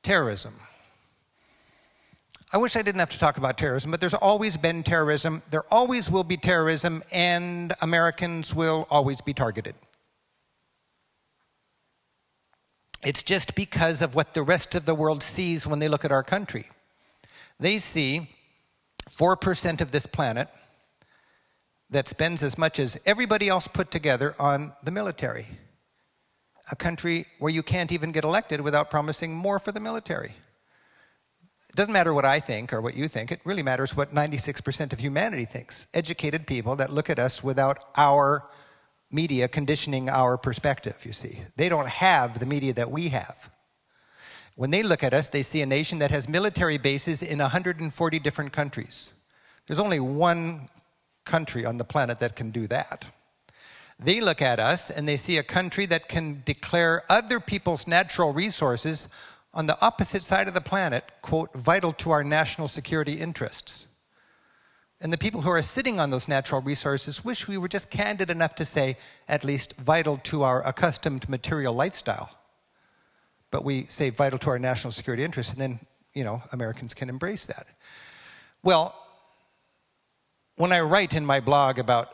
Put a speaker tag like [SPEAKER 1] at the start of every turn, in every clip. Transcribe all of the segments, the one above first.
[SPEAKER 1] Terrorism. I wish I didn't have to talk about terrorism, but there's always been terrorism, there always will be terrorism, and Americans will always be targeted. It's just because of what the rest of the world sees when they look at our country. They see 4% of this planet that spends as much as everybody else put together on the military. A country where you can't even get elected without promising more for the military. It doesn't matter what I think or what you think. It really matters what 96% of humanity thinks. Educated people that look at us without our media conditioning our perspective, you see. They don't have the media that we have. When they look at us, they see a nation that has military bases in 140 different countries. There's only one country on the planet that can do that. They look at us and they see a country that can declare other people's natural resources on the opposite side of the planet, quote, vital to our national security interests. And the people who are sitting on those natural resources wish we were just candid enough to say, at least vital to our accustomed material lifestyle. But we say vital to our national security interests, and then, you know, Americans can embrace that. Well, when I write in my blog about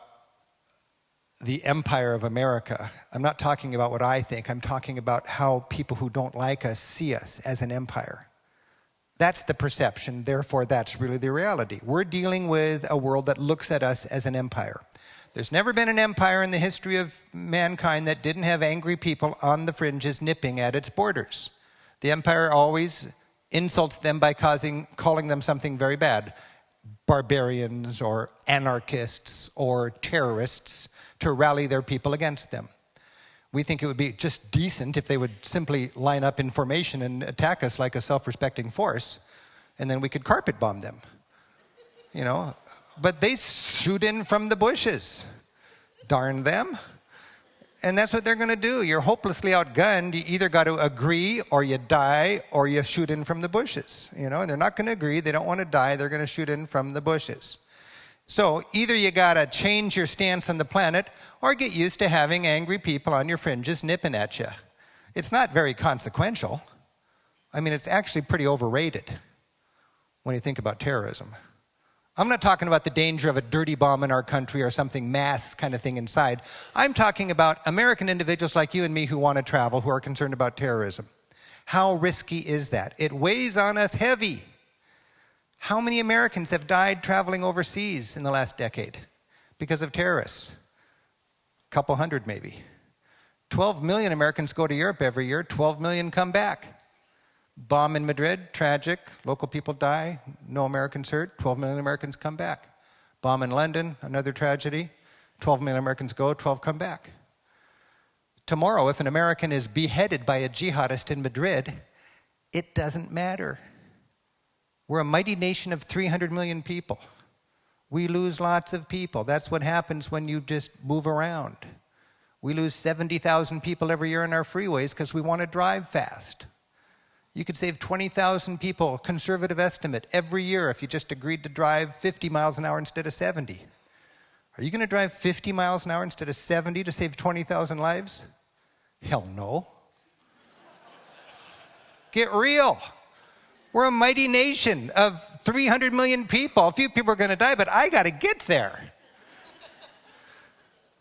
[SPEAKER 1] the empire of America, I'm not talking about what I think, I'm talking about how people who don't like us see us as an empire. That's the perception, therefore that's really the reality. We're dealing with a world that looks at us as an empire. There's never been an empire in the history of mankind that didn't have angry people on the fringes nipping at its borders. The empire always insults them by calling them something very bad. Barbarians or anarchists or terrorists to rally their people against them. We think it would be just decent if they would simply line up in formation and attack us like a self-respecting force, and then we could carpet bomb them. You know? But they shoot in from the bushes. Darn them. And that's what they're going to do. You're hopelessly outgunned. You either got to agree or you die or you shoot in from the bushes. You know, and they're not going to agree. They don't want to die. They're going to shoot in from the bushes. So either you got to change your stance on the planet or get used to having angry people on your fringes nipping at you. It's not very consequential. I mean, it's actually pretty overrated when you think about terrorism. I'm not talking about the danger of a dirty bomb in our country or something mass kind of thing inside. I'm talking about American individuals like you and me who want to travel, who are concerned about terrorism. How risky is that? It weighs on us heavy. How many Americans have died traveling overseas in the last decade because of terrorists? A couple hundred maybe. 12 million Americans go to Europe every year, 12 million come back. Bomb in Madrid, tragic, local people die, no Americans hurt, 12 million Americans come back. Bomb in London, another tragedy, 12 million Americans go, 12 come back. Tomorrow, if an American is beheaded by a jihadist in Madrid, it doesn't matter. We're a mighty nation of 300 million people. We lose lots of people. That's what happens when you just move around. We lose 70,000 people every year on our freeways because we want to drive fast. You could save 20,000 people, conservative estimate, every year if you just agreed to drive 50 miles an hour instead of 70. Are you going to drive 50 miles an hour instead of 70 to save 20,000 lives? Hell no. Get real. We're a mighty nation of 300 million people. A few people are going to die, but I got to get there.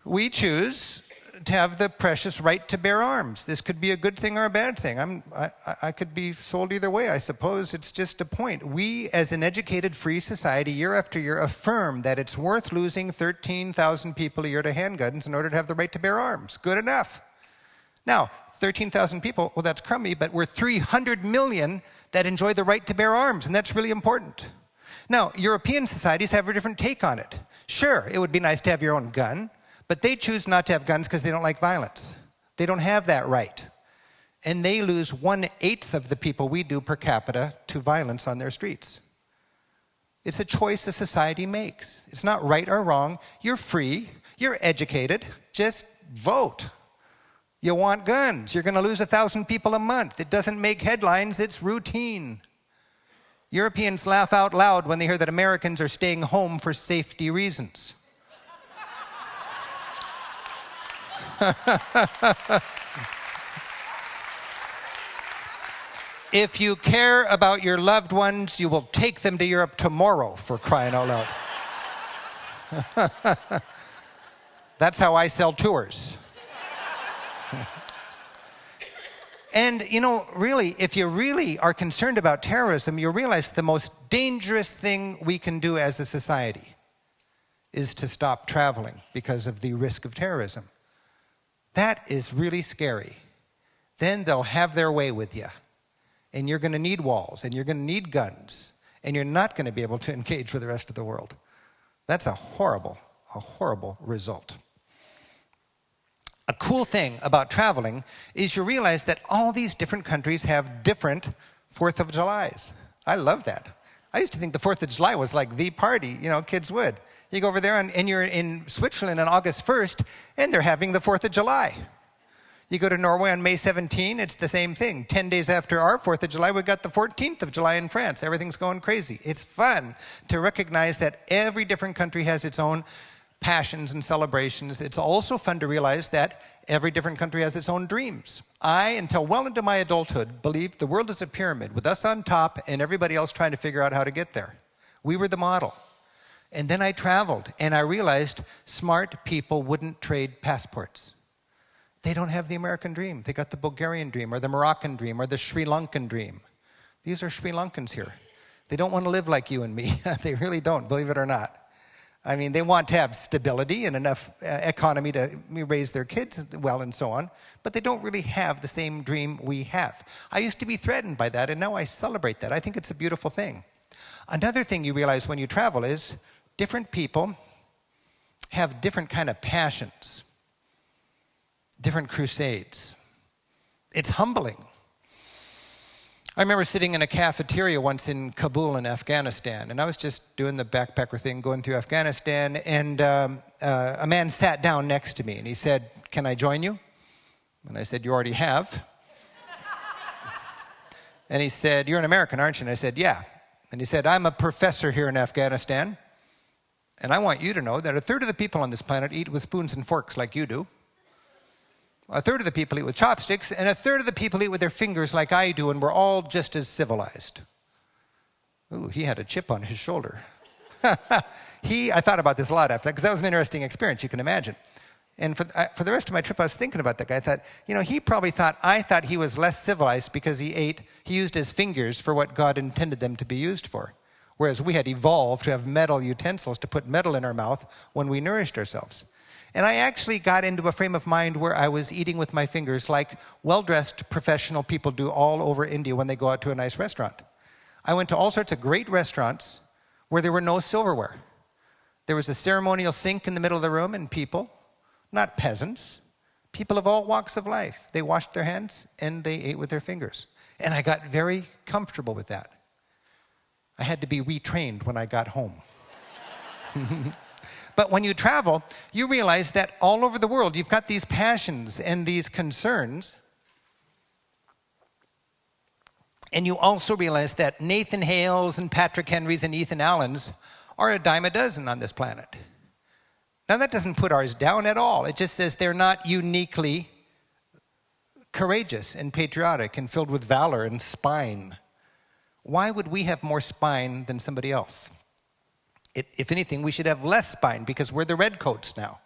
[SPEAKER 1] We choose to have the precious right to bear arms. This could be a good thing or a bad thing. I could be sold either way, I suppose. It's just a point. We, as an educated, free society, year after year, affirm that it's worth losing 13,000 people a year to handguns in order to have the right to bear arms. Good enough. Now, 13,000 people, well, that's crummy, but we're 300 million that enjoy the right to bear arms, and that's really important. Now, European societies have a different take on it. Sure, it would be nice to have your own gun, but they choose not to have guns because they don't like violence. They don't have that right. And they lose 1/8 of the people we do per capita to violence on their streets. It's a choice a society makes. It's not right or wrong. You're free. You're educated. Just vote. You want guns. You're going to lose 1,000 people a month. It doesn't make headlines. It's routine. Europeans laugh out loud when they hear that Americans are staying home for safety reasons. If you care about your loved ones, you will take them to Europe tomorrow, for crying out loud. That's how I sell tours. And, you know, really, if you really are concerned about terrorism, you realize the most dangerous thing we can do as a society is to stop traveling because of the risk of terrorism. That is really scary. Then they'll have their way with you. And you're going to need walls, and you're going to need guns, and you're not going to be able to engage with the rest of the world. That's a horrible result. A cool thing about traveling is you realize that all these different countries have different 4th of Julys. I love that. I used to think the 4th of July was like the party, you know, kids would. You go over there and you're in Switzerland on August 1st, and they're having the 4th of July. You go to Norway on May 17, it's the same thing. 10 days after our 4th of July, we've got the 14th of July in France. Everything's going crazy. It's fun to recognize that every different country has its own passions and celebrations. It's also fun to realize that every different country has its own dreams. I, until well into my adulthood, believed the world is a pyramid with us on top and everybody else trying to figure out how to get there. We were the model. And then I traveled, and I realized smart people wouldn't trade passports. They don't have the American dream. They got the Bulgarian dream, or the Moroccan dream, or the Sri Lankan dream. These are Sri Lankans here. They don't want to live like you and me. They really don't, believe it or not. I mean, they want to have stability and enough economy to raise their kids well and so on, but they don't really have the same dream we have. I used to be threatened by that, and now I celebrate that. I think it's a beautiful thing. Another thing you realize when you travel is different people have different kind of passions, different crusades. It's humbling. I remember sitting in a cafeteria once in Kabul in Afghanistan, and I was just doing the backpacker thing, going through Afghanistan, and a man sat down next to me, and he said, "Can I join you?" And I said, "You already have." And he said, "You're an American, aren't you?" And I said, "Yeah." And he said, "I'm a professor here in Afghanistan, and I want you to know that 1/3 of the people on this planet eat with spoons and forks like you do. 1/3 of the people eat with chopsticks, and 1/3 of the people eat with their fingers like I do, and we're all just as civilized." Ooh, he had a chip on his shoulder. I thought about this a lot after that, because that was an interesting experience, you can imagine. And for the rest of my trip, I was thinking about that guy. I thought, you know, he probably thought I thought he was less civilized because he used his fingers for what God intended them to be used for. Whereas we had evolved to have metal utensils to put metal in our mouth when we nourished ourselves. And I actually got into a frame of mind where I was eating with my fingers like well-dressed professional people do all over India when they go out to a nice restaurant. I went to all sorts of great restaurants where there were no silverware. There was a ceremonial sink in the middle of the room, and people, not peasants, people of all walks of life, they washed their hands and they ate with their fingers. And I got very comfortable with that. I had to be retrained when I got home. But when you travel, you realize that all over the world, you've got these passions and these concerns. And you also realize that Nathan Hales and Patrick Henrys and Ethan Allens are a dime a dozen on this planet. Now, that doesn't put ours down at all. It just says they're not uniquely courageous and patriotic and filled with valor and spine. Why would we have more spine than somebody else? If anything, we should have less spine because we're the redcoats now.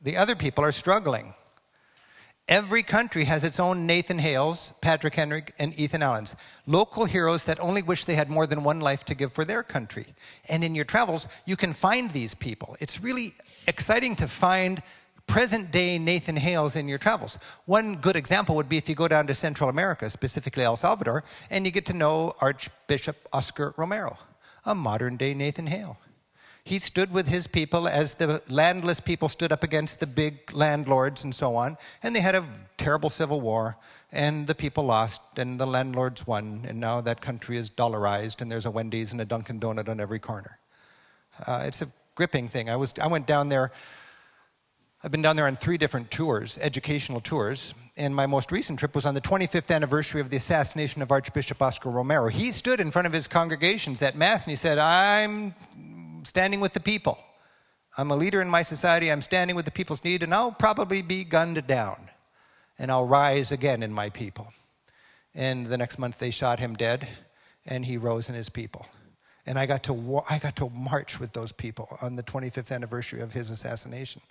[SPEAKER 1] The other people are struggling. Every country has its own Nathan Hales, Patrick Henry, and Ethan Allens. Local heroes that only wish they had more than one life to give for their country. And in your travels, you can find these people. It's really exciting to find present-day Nathan Hales in your travels. One good example would be if you go down to Central America, specifically El Salvador, and you get to know Archbishop Oscar Romero, a modern-day Nathan Hale. He stood with his people as the landless people stood up against the big landlords and so on, and they had a terrible civil war, and the people lost, and the landlords won, and now that country is dollarized, and there's a Wendy's and a Dunkin' Donut on every corner. It's a gripping thing. I went down there. I've been down there on 3 different tours, educational tours, and my most recent trip was on the 25th anniversary of the assassination of Archbishop Oscar Romero. He stood in front of his congregations at Mass and he said, "I'm standing with the people. I'm a leader in my society. I'm standing with the people's need, and I'll probably be gunned down, and I'll rise again in my people." And the next month they shot him dead, and he rose in his people. And I got to march with those people on the 25th anniversary of his assassination.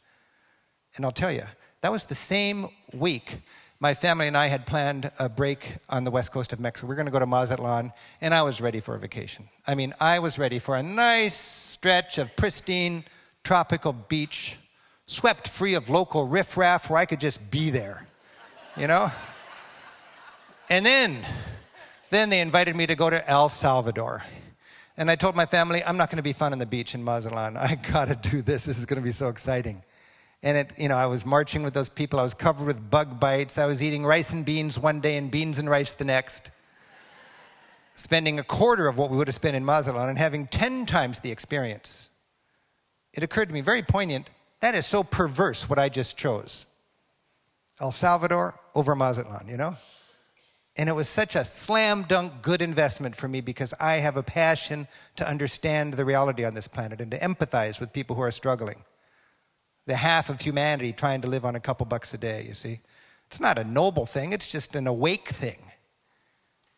[SPEAKER 1] And I'll tell you, that was the same week my family and I had planned a break on the west coast of Mexico. We were going to go to Mazatlan, and I was ready for a vacation. I mean, I was ready for a nice stretch of pristine tropical beach, swept free of local riffraff where I could just be there, you know? And then they invited me to go to El Salvador. And I told my family, I'm not going to be fun on the beach in Mazatlan. I got to do this. This is going to be so exciting. And I was marching with those people. I was covered with bug bites. I was eating rice and beans one day and beans and rice the next, spending a quarter of what we would have spent in Mazatlan and having 10 times the experience. It occurred to me, very poignant, that is so perverse what I just chose. El Salvador over Mazatlan, you know? And it was such a slam dunk good investment for me because I have a passion to understand the reality on this planet and to empathize with people who are struggling. The half of humanity trying to live on a couple bucks a day, you see. It's not a noble thing, it's just an awake thing.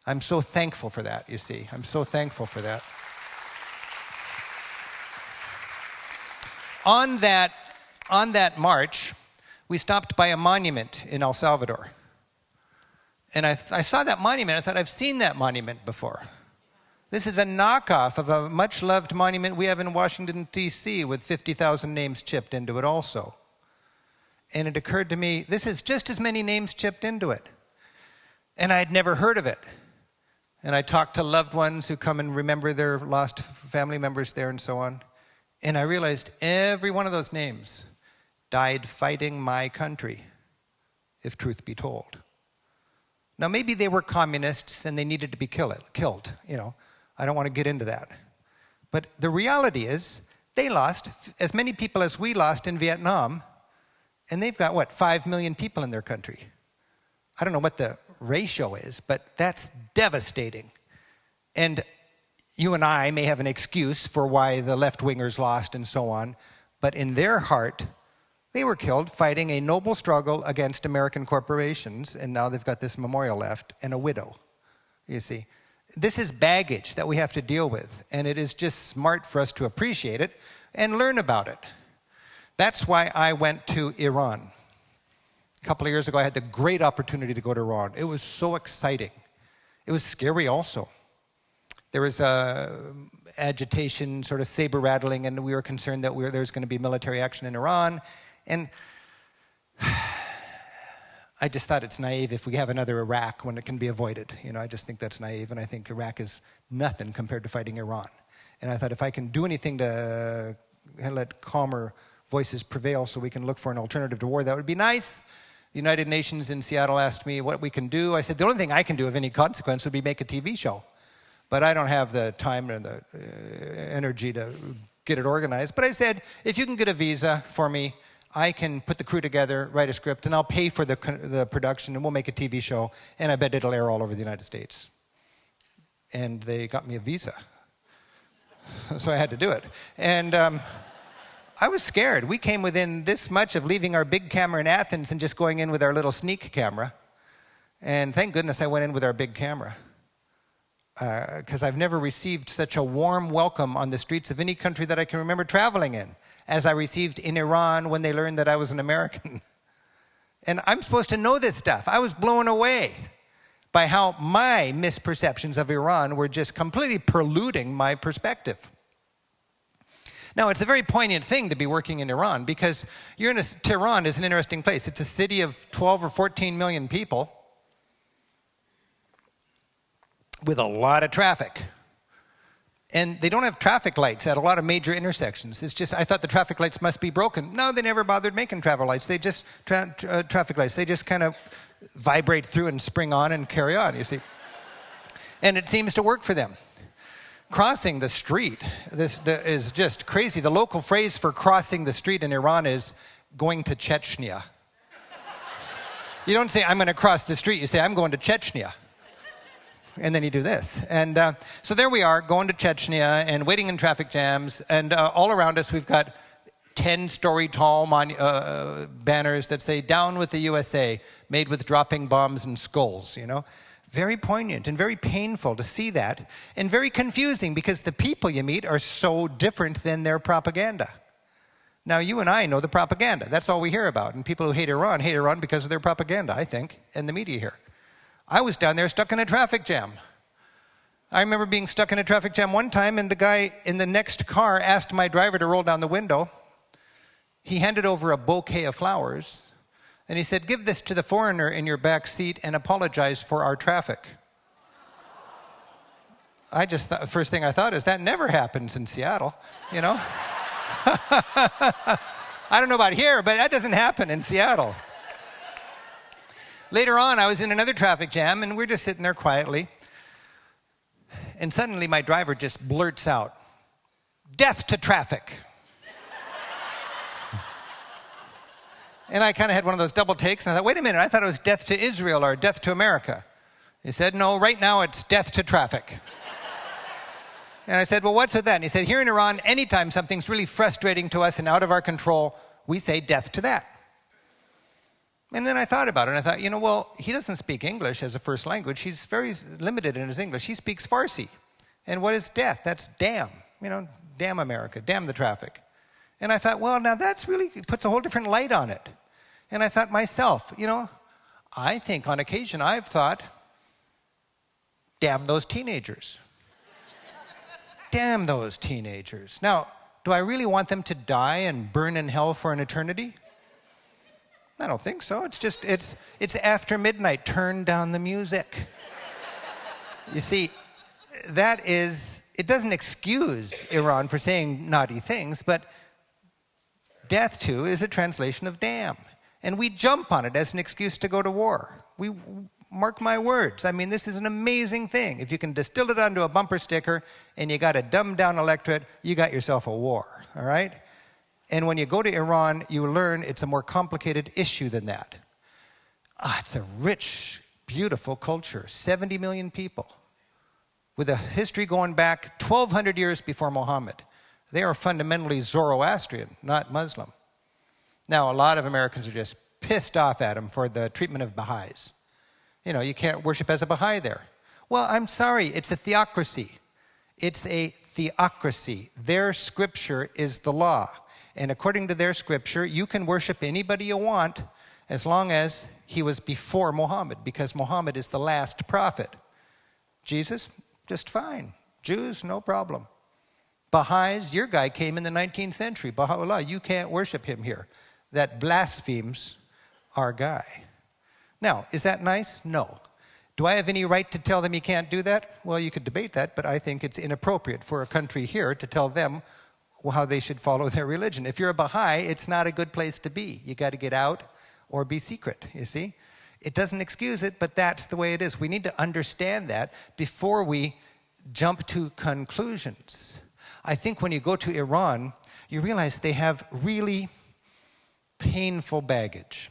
[SPEAKER 1] I'm so thankful for that, you see. I'm so thankful for that. On that march, we stopped by a monument in El Salvador. And I saw that monument. I thought, I've seen that monument before. This is a knockoff of a much-loved monument we have in Washington, D.C. with 50,000 names chipped into it also. And it occurred to me, this is just as many names chipped into it. And I had never heard of it. And I talked to loved ones who come and remember their lost family members there and so on. And I realized every one of those names died fighting my country, if truth be told. Now, maybe they were communists and they needed to be killed, you know. I don't want to get into that. But the reality is, they lost as many people as we lost in Vietnam, and they've got, 5 million people in their country. I don't know what the ratio is, but that's devastating. And you and I may have an excuse for why the left-wingers lost and so on, but in their heart, they were killed fighting a noble struggle against American corporations, and now they've got this memorial left and a widow, you see. This is baggage that we have to deal with, and it is just smart for us to appreciate it and learn about it. That's why I went to Iran. A couple of years ago, I had the great opportunity to go to Iran. It was so exciting. It was scary also. There was agitation, sort of saber rattling, and we were concerned that there was going to be military action in Iran. And I just thought it's naive if we have another Iraq when it can be avoided. You know, I just think that's naive, and I think Iraq is nothing compared to fighting Iran. And I thought if I can do anything to let calmer voices prevail so we can look for an alternative to war, that would be nice. The United Nations in Seattle asked me what we can do. I said, the only thing I can do of any consequence would be make a TV show. But I don't have the time and the energy to get it organized. But I said, if you can get a visa for me, I can put the crew together, write a script, and I'll pay for the production, and we'll make a TV show, and I bet it'll air all over the United States. And they got me a visa. So I had to do it. And I was scared. We came within this much of leaving our big camera in Athens and just going in with our little sneak camera. And thank goodness I went in with our big camera. Because I've never received such a warm welcome on the streets of any country that I can remember traveling in as I received in Iran when they learned that I was an American. And I'm supposed to know this stuff. I was blown away by how my misperceptions of Iran were just completely polluting my perspective. Now, it's a very poignant thing to be working in Iran because Tehran is an interesting place. It's a city of 12 or 14 million people with a lot of traffic. And they don't have traffic lights at a lot of major intersections. It's just, I thought the traffic lights must be broken. No, they never bothered making traffic lights. They just, traffic lights, they just kind of vibrate through and spring on and carry on, you see. And it seems to work for them. Crossing the street, is just crazy. The local phrase for crossing the street in Iran is going to Chechnya. You don't say, I'm going to cross the street. You say, I'm going to Chechnya. And then you do this. And so there we are, going to Chechnya and waiting in traffic jams. And all around us, we've got 10-story tall banners that say, down with the USA, made with dropping bombs and skulls, you know. Very poignant and very painful to see that, and very confusing because the people you meet are so different than their propaganda. Now, you and I know the propaganda. That's all we hear about. And people who hate Iran because of their propaganda, I think, and the media here. I was down there stuck in a traffic jam. I remember being stuck in a traffic jam one time, and the guy in the next car asked my driver to roll down the window. He handed over a bouquet of flowers, and he said, "Give this to the foreigner in your back seat and apologize for our traffic." I just thought, first thing I thought is, that never happens in Seattle, you know? I don't know about here, but that doesn't happen in Seattle. Later on, I was in another traffic jam, and we're just sitting there quietly. And suddenly, my driver just blurts out, "Death to traffic." And I kind of had one of those double takes, and I thought, wait a minute, I thought it was death to Israel or death to America. He said, "No, right now it's death to traffic." And I said, "Well, what's with that?" And he said, "Here in Iran, anytime something's really frustrating to us and out of our control, we say death to that." And then I thought about it, and I thought, well, he doesn't speak English as a first language. He's very limited in his English. He speaks Farsi. And what is death? That's damn. Damn America, damn the traffic. And I thought, well, now that's really puts a whole different light on it. And I thought myself, I think on occasion I've thought, damn those teenagers. Damn those teenagers. Now, do I really want them to die and burn in hell for an eternity? I don't think so. It's just, it's after midnight. Turn down the music. You see, it doesn't excuse Iran for saying naughty things, but death to is a translation of damn. And we jump on it as an excuse to go to war. Mark my words. I mean, this is an amazing thing. If you can distill it onto a bumper sticker and you got a dumbed down electorate, you got yourself a war, all right? And when you go to Iran, you learn it's a more complicated issue than that. It's a rich, beautiful culture. 70 million people with a history going back 1,200 years before Muhammad. They are fundamentally Zoroastrian, not Muslim. Now, a lot of Americans are just pissed off at them for the treatment of Baha'is. You can't worship as a Baha'i there. Well, I'm sorry, it's a theocracy. It's a theocracy. Their scripture is the law. And according to their scripture, you can worship anybody you want as long as he was before Muhammad, because Muhammad is the last prophet. Jesus, just fine. Jews, no problem. Baha'is, your guy came in the 19th century. Baha'u'llah, you can't worship him here. That blasphemes our guy. Now, is that nice? No. Do I have any right to tell them you can't do that? Well, you could debate that, but I think it's inappropriate for a country here to tell them how they should follow their religion. If you're a Baha'i, it's not a good place to be. You got to get out or be secret, you see? It doesn't excuse it, but that's the way it is. We need to understand that before we jump to conclusions. I think when you go to Iran, you realize they have really painful baggage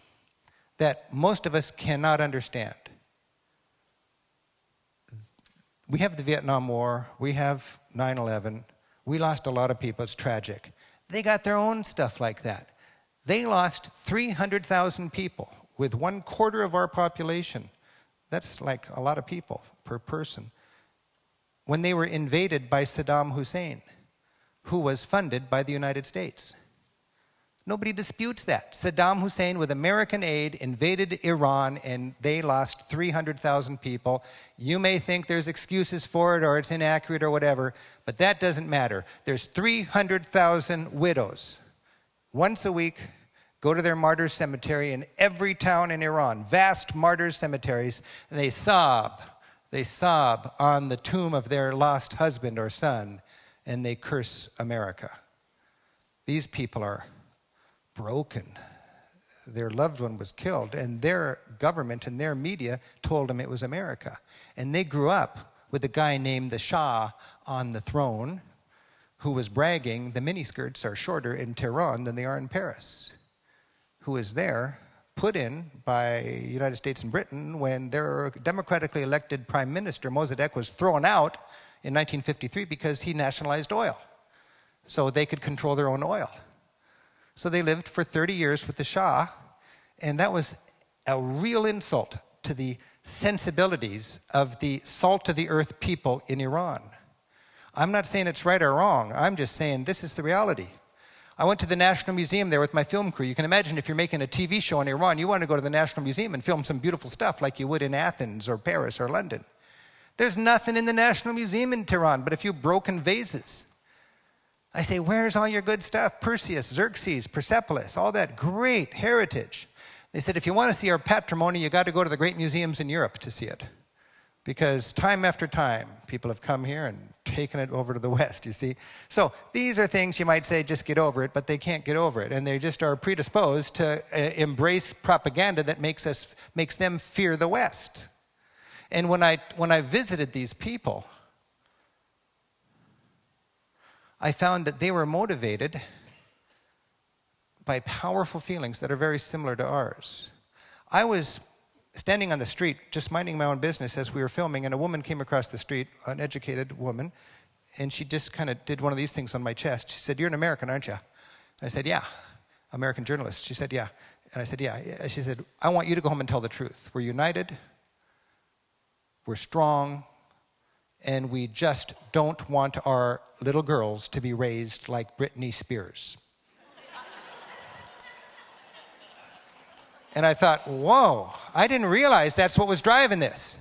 [SPEAKER 1] that most of us cannot understand. We have the Vietnam War, we have 9/11, we lost a lot of people, it's tragic. They got their own stuff like that. They lost 300,000 people with 1/4 of our population. That's like a lot of people per person. When they were invaded by Saddam Hussein, who was funded by the United States. Nobody disputes that. Saddam Hussein, with American aid, invaded Iran, and they lost 300,000 people. You may think there's excuses for it, or it's inaccurate, or whatever, but that doesn't matter. There's 300,000 widows. Once a week, go to their martyrs' cemetery in every town in Iran, vast martyrs' cemeteries, and they sob on the tomb of their lost husband or son, and they curse America. These people are broken. Their loved one was killed, and their government and their media told them it was America. And they grew up with a guy named the Shah on the throne who was bragging the miniskirts are shorter in Tehran than they are in Paris, who was there, put in by United States and Britain when their democratically elected prime minister, Mossadegh, was thrown out in 1953 because he nationalized oil, so they could control their own oil. So they lived for 30 years with the Shah, and that was a real insult to the sensibilities of the salt of the earth people in Iran. I'm not saying it's right or wrong. I'm just saying this is the reality. I went to the National Museum there with my film crew. You can imagine if you're making a TV show in Iran, you want to go to the National Museum and film some beautiful stuff like you would in Athens or Paris or London. There's nothing in the National Museum in Tehran but a few broken vases. I say, where's all your good stuff? Perseus, Xerxes, Persepolis, all that great heritage. They said, if you want to see our patrimony, you got to go to the great museums in Europe to see it. Because time after time, people have come here and taken it over to the West, you see. So these are things you might say, just get over it, but they can't get over it. And they just are predisposed to embrace propaganda that makes them fear the West. And when I visited these people, I found that they were motivated by powerful feelings that are very similar to ours. I was standing on the street, just minding my own business as we were filming, and a woman came across the street, an educated woman, and she just kind of did one of these things on my chest. She said, "You're an American, aren't you?" I said, "Yeah." "American journalist." She said, "Yeah." And I said, "Yeah." She said, "I want you to go home and tell the truth. We're united, we're strong, and we just don't want our little girls to be raised like Britney Spears." And I thought, whoa, I didn't realize that's what was driving this.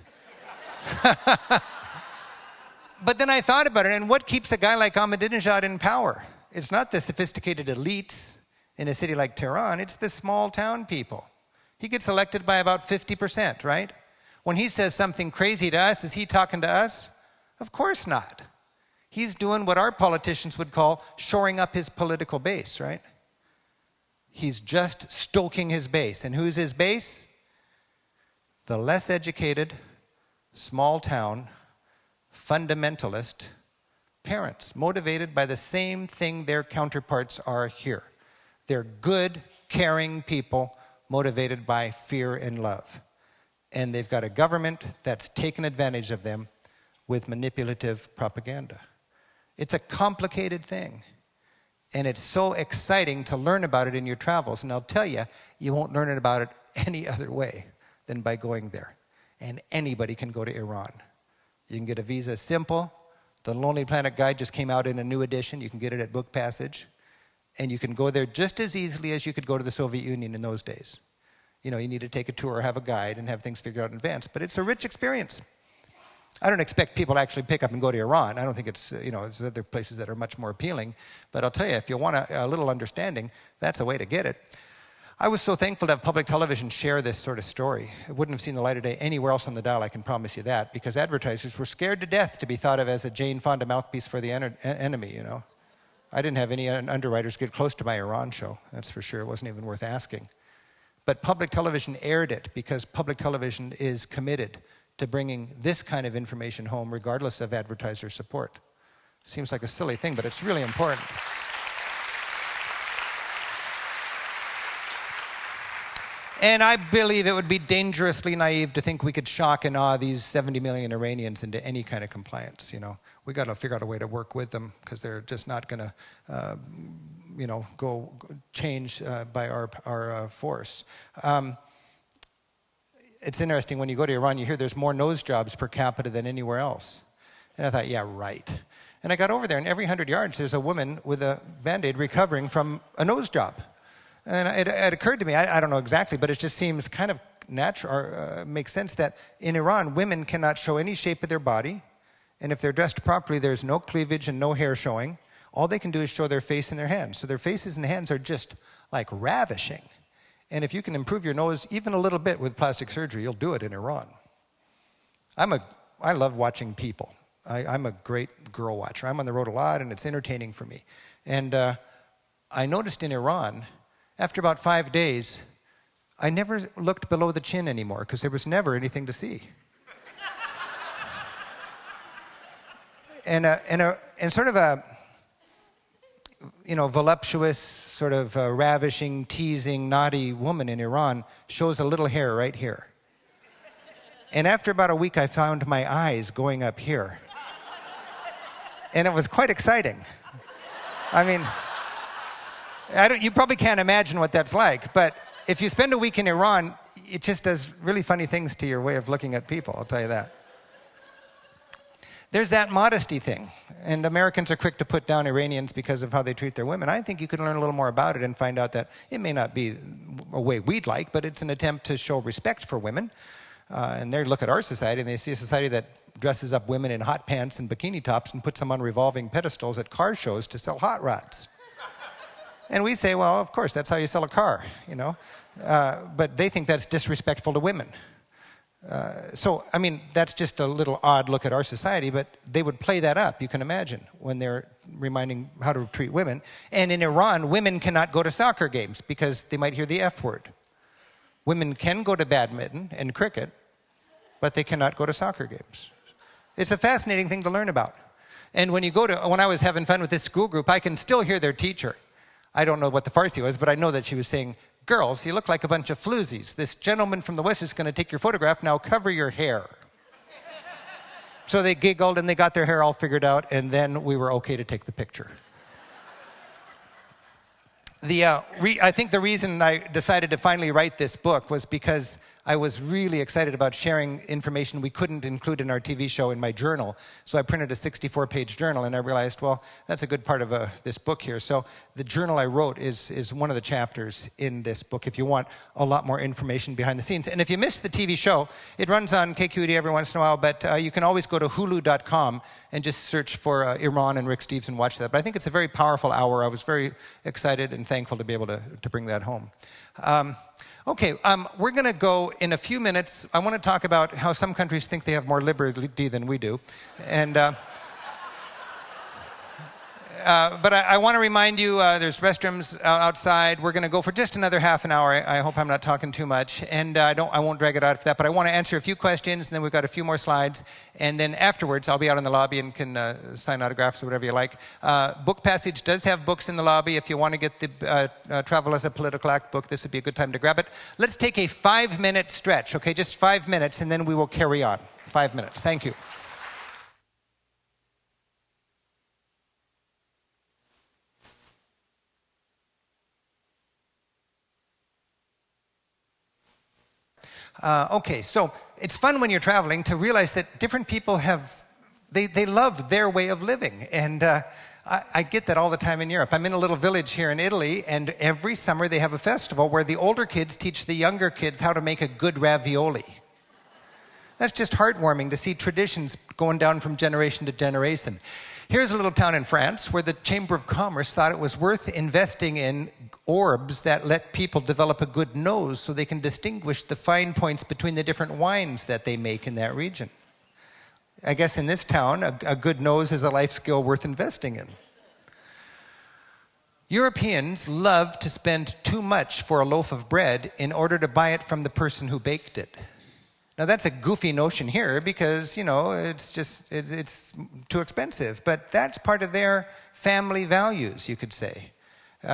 [SPEAKER 1] But then I thought about it, and what keeps a guy like Ahmadinejad in power? It's not the sophisticated elites in a city like Tehran, it's the small town people. He gets elected by about 50%, right? When he says something crazy to us, is he talking to us? Of course not. He's doing what our politicians would call shoring up his political base, right? He's just stoking his base. And who's his base? The less educated, small town, fundamentalist parents, motivated by the same thing their counterparts are here. They're good, caring people motivated by fear and love. And they've got a government that's taken advantage of them with manipulative propaganda. It's a complicated thing. And it's so exciting to learn about it in your travels. And I'll tell you, you won't learn about it any other way than by going there. And anybody can go to Iran. You can get a visa, simple. The Lonely Planet Guide just came out in a new edition. You can get it at Book Passage. And you can go there just as easily as you could go to the Soviet Union in those days. You know, you need to take a tour, have a guide, and have things figured out in advance. But it's a rich experience. I don't expect people to actually pick up and go to Iran. I don't think it's, there's other places that are much more appealing. But I'll tell you, if you want a little understanding, that's a way to get it. I was so thankful to have public television share this sort of story. It wouldn't have seen the light of day anywhere else on the dial, I can promise you that, because advertisers were scared to death to be thought of as a Jane Fonda mouthpiece for the enemy, I didn't have any underwriters get close to my Iran show, that's for sure. It wasn't even worth asking. But public television aired it because public television is committed to bringing this kind of information home regardless of advertiser support. Seems like a silly thing, but it's really important. And I believe it would be dangerously naive to think we could shock and awe these 70 million Iranians into any kind of compliance, We got to figure out a way to work with them because they're just not going to, go change by our force. It's interesting, when you go to Iran, you hear there's more nose jobs per capita than anywhere else. And I thought, yeah, right. And I got over there, and every 100 yards, there's a woman with a Band-Aid recovering from a nose job. And it occurred to me, I don't know exactly, but it just seems kind of natural, or makes sense that in Iran, women cannot show any shape of their body. And if they're dressed properly, there's no cleavage and no hair showing. All they can do is show their face and their hands. So their faces and hands are just like ravishing. And if you can improve your nose even a little bit with plastic surgery, you'll do it in Iran. I love watching people. I'm a great girl watcher. I'm on the road a lot, and it's entertaining for me. And I noticed in Iran, after about 5 days, I never looked below the chin anymore because there was never anything to see. And sort of a voluptuous, sort of ravishing, teasing, naughty woman in Iran shows a little hair right here. And after about a week, I found my eyes going up here. And it was quite exciting. I mean, you probably can't imagine what that's like, but if you spend a week in Iran, it just does really funny things to your way of looking at people, I'll tell you that. There's that modesty thing, and Americans are quick to put down Iranians because of how they treat their women. I think you could learn a little more about it and find out that it may not be a way we'd like, but it's an attempt to show respect for women. And they look at our society, and they see a society that dresses up women in hot pants and bikini tops and puts them on revolving pedestals at car shows to sell hot rods. And we say, well, of course, that's how you sell a car, you know. But they think that's disrespectful to women. So, I mean, that's just a little odd look at our society, but they would play that up, you can imagine, when they're reminding how to treat women. And in Iran, women cannot go to soccer games because they might hear the F word. Women can go to badminton and cricket, but they cannot go to soccer games. It's a fascinating thing to learn about. And when I was having fun with this school group, I can still hear their teacher. I don't know what the Farsi was, but I know that she was saying, "Girls, you look like a bunch of floozies. This gentleman from the West is going to take your photograph. Now cover your hair." So they giggled and they got their hair all figured out, and then we were okay to take the picture. I think the reason I decided to finally write this book was because I was really excited about sharing information we couldn't include in our TV show in my journal. So I printed a 64-page journal, and I realized, well, that's a good part of this book here. So the journal I wrote is one of the chapters in this book if you want a lot more information behind the scenes. And if you missed the TV show, it runs on KQED every once in a while, but you can always go to hulu.com and just search for Iran and Rick Steves and watch that. But I think it's a very powerful hour. I was very excited and thankful to be able to bring that home. Okay, we're going to go in a few minutes. I want to talk about how some countries think they have more liberty than we do. And, but I want to remind you, there's restrooms outside. We're going to go for just another half an hour. I hope I'm not talking too much. And I won't drag it out for that, but I want to answer a few questions, and then we've got a few more slides. And then afterwards, I'll be out in the lobby and can sign autographs or whatever you like. Book Passage does have books in the lobby. If you want to get the Travel as a Political Act book, this would be a good time to grab it. Let's take a 5-minute stretch, okay? Just 5 minutes, and then we will carry on. 5 minutes. Thank you. Okay, so it's fun when you're traveling to realize that different people they love their way of living. And I get that all the time in Europe. I'm in a little village here in Italy, and every summer they have a festival where the older kids teach the younger kids how to make a good ravioli. That's just heartwarming to see traditions going down from generation to generation. Here's a little town in France where the Chamber of Commerce thought it was worth investing in orbs that let people develop a good nose so they can distinguish the fine points between the different wines that they make in that region. I guess in this town, a good nose is a life skill worth investing in. Europeans love to spend too much for a loaf of bread in order to buy it from the person who baked it. Now that's a goofy notion here because, you know, it's too expensive. But that's part of their family values, you could say.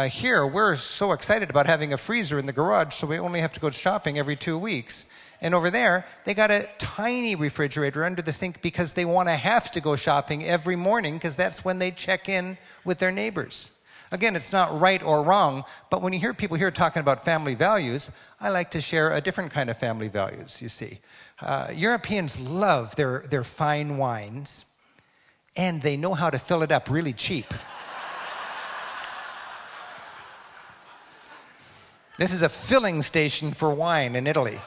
[SPEAKER 1] Here, we're so excited about having a freezer in the garage, so we only have to go shopping every 2 weeks. And over there, they got a tiny refrigerator under the sink because they want to have to go shopping every morning because that's when they check in with their neighbors. Again, it's not right or wrong, but when you hear people here talking about family values, I like to share a different kind of family values, you see. Europeans love their fine wines, and they know how to fill it up really cheap. This is a filling station for wine in Italy.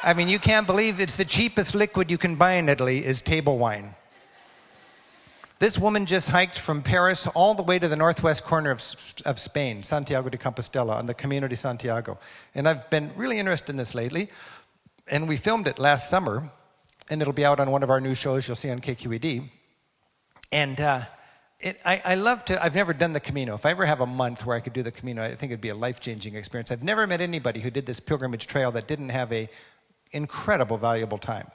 [SPEAKER 1] I mean, you can't believe it's the cheapest liquid you can buy in Italy is table wine. This woman just hiked from Paris all the way to the northwest corner of Spain, Santiago de Compostela, on the Camino de Santiago. And I've been really interested in this lately. And we filmed it last summer, and it'll be out on one of our new shows you'll see on KQED. And I love to, I've never done the Camino. If I ever have a month where I could do the Camino, I think it'd be a life-changing experience. I've never met anybody who did this pilgrimage trail that didn't have an incredible, valuable time.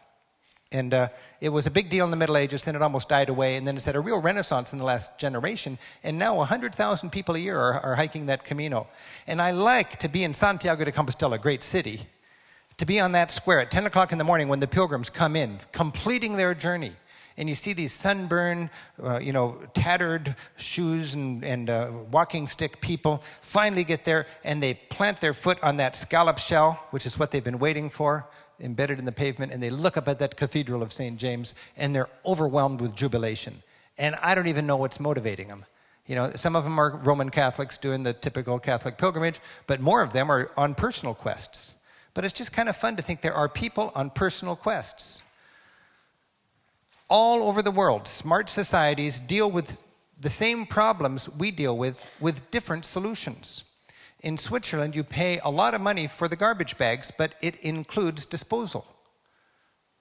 [SPEAKER 1] And it was a big deal in the Middle Ages, then it almost died away, and then it's had a real renaissance in the last generation, and now 100,000 people a year are hiking that Camino. And I like to be in Santiago de Compostela, a great city, to be on that square at 10 o'clock in the morning when the pilgrims come in, completing their journey. And you see these sunburned, tattered shoes and walking stick people finally get there, and they plant their foot on that scallop shell, which is what they've been waiting for, embedded in the pavement, and they look up at that Cathedral of St. James, and they're overwhelmed with jubilation. And I don't even know what's motivating them. Some of them are Roman Catholics doing the typical Catholic pilgrimage, but more of them are on personal quests. But it's just kind of fun to think there are people on personal quests. All over the world, smart societies deal with the same problems we deal with different solutions. In Switzerland, you pay a lot of money for the garbage bags, but it includes disposal.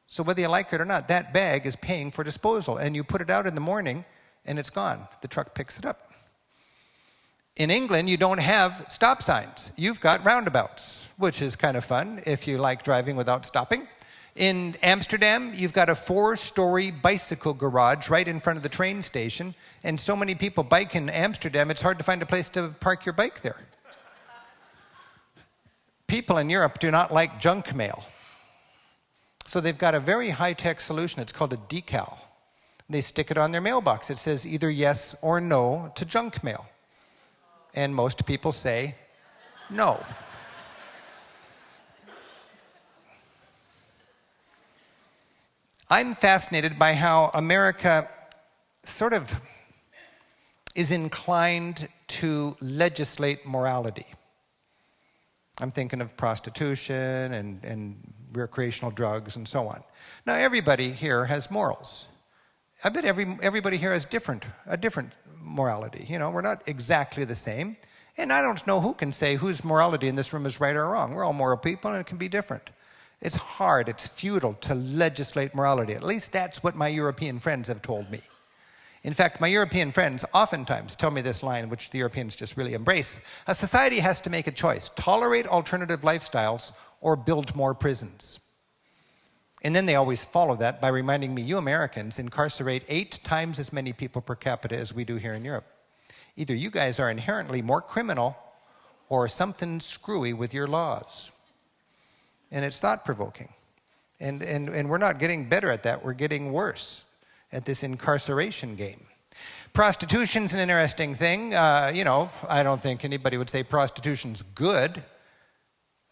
[SPEAKER 1] So whether you like it or not, that bag is paying for disposal, and you put it out in the morning, and it's gone. The truck picks it up. In England, you don't have stop signs. You've got roundabouts, which is kind of fun if you like driving without stopping. In Amsterdam, you've got a 4-story bicycle garage right in front of the train station, and so many people bike in Amsterdam, it's hard to find a place to park your bike there. People in Europe do not like junk mail. So they've got a very high-tech solution. It's called a decal. They stick it on their mailbox. It says either yes or no to junk mail. And most people say no. I'm fascinated by how America sort of is inclined to legislate morality. I'm thinking of prostitution and recreational drugs and so on. Now, everybody here has morals. I bet everybody here has a different morality. We're not exactly the same. And I don't know who can say whose morality in this room is right or wrong. We're all moral people, and it can be different. It's hard, it's futile to legislate morality. At least that's what my European friends have told me. In fact, my European friends oftentimes tell me this line, which the Europeans just really embrace. A society has to make a choice: tolerate alternative lifestyles or build more prisons. And then they always follow that by reminding me, you Americans incarcerate 8 times as many people per capita as we do here in Europe. Either you guys are inherently more criminal or something screwy with your laws. And it's thought-provoking. And we're not getting better at that. We're getting worse at this incarceration game. Prostitution's an interesting thing. I don't think anybody would say prostitution's good.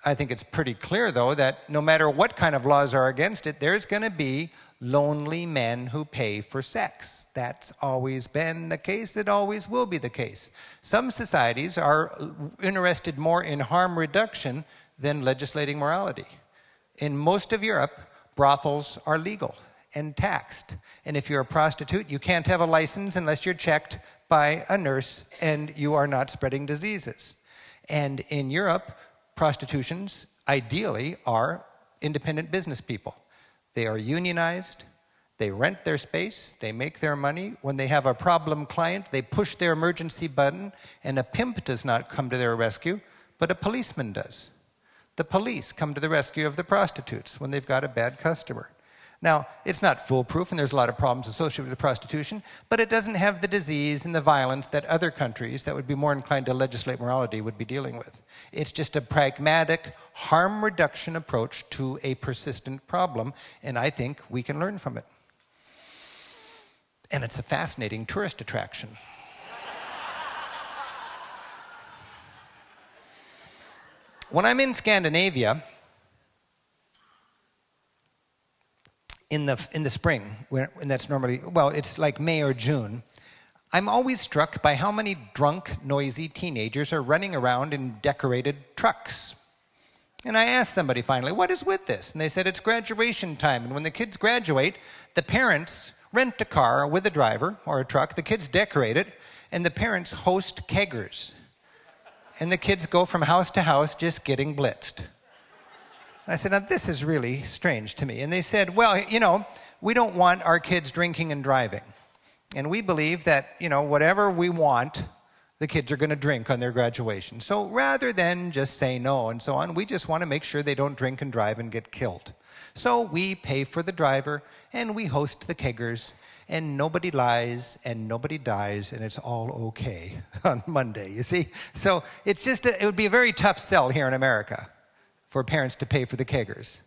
[SPEAKER 1] I think it's pretty clear, though, that no matter what kind of laws are against it, there's going to be lonely men who pay for sex. That's always been the case. It always will be the case. Some societies are interested more in harm reduction than legislating morality. In most of Europe, brothels are legal and taxed. And if you're a prostitute, you can't have a license unless you're checked by a nurse and you are not spreading diseases. And in Europe, prostitutions ideally are independent business people. They are unionized, they rent their space, they make their money. When they have a problem client, they push their emergency button, and a pimp does not come to their rescue, but a policeman does. The police come to the rescue of the prostitutes when they've got a bad customer. Now, it's not foolproof, and there's a lot of problems associated with prostitution, but it doesn't have the disease and the violence that other countries that would be more inclined to legislate morality would be dealing with. It's just a pragmatic, harm reduction approach to a persistent problem, and I think we can learn from it. And it's a fascinating tourist attraction. When I'm in Scandinavia, in the spring, and that's normally, well, it's like May or June, I'm always struck by how many drunk, noisy teenagers are running around in decorated trucks. And I asked somebody finally, what is with this? And they said, it's graduation time. And when the kids graduate, the parents rent a car with a driver or a truck, the kids decorate it, and the parents host keggers. And the kids go from house to house just getting blitzed. I said, now this is really strange to me. And they said, well, we don't want our kids drinking and driving. And we believe that, whatever we want, the kids are going to drink on their graduation. So rather than just say no and so on, we just want to make sure they don't drink and drive and get killed. So we pay for the driver, and we host the keggers, and nobody lies, and nobody dies, and it's all okay on Monday, you see? So it's just, it would be a very tough sell here in America for parents to pay for the keggers.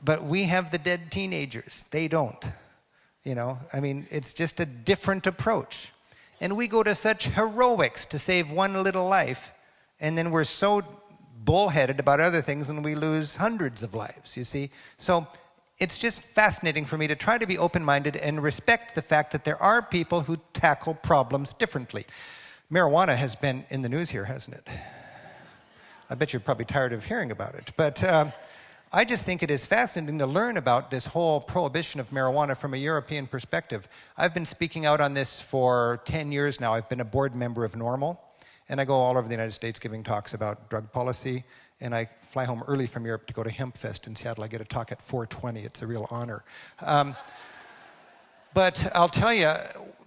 [SPEAKER 1] But we have the dead teenagers. They don't. You know, I mean, it's just a different approach. And we go to such heroics to save one little life, and then we're so bullheaded about other things and we lose hundreds of lives, you see. So it's just fascinating for me to try to be open-minded and respect the fact that there are people who tackle problems differently. Marijuana has been in the news here, hasn't it? I bet you're probably tired of hearing about it. But I just think it is fascinating to learn about this whole prohibition of marijuana from a European perspective. I've been speaking out on this for 10 years now. I've been a board member of NORML, and I go all over the United States giving talks about drug policy, and I fly home early from Europe to go to HempFest in Seattle. I get a talk at 4:20. It's a real honor. But I'll tell you,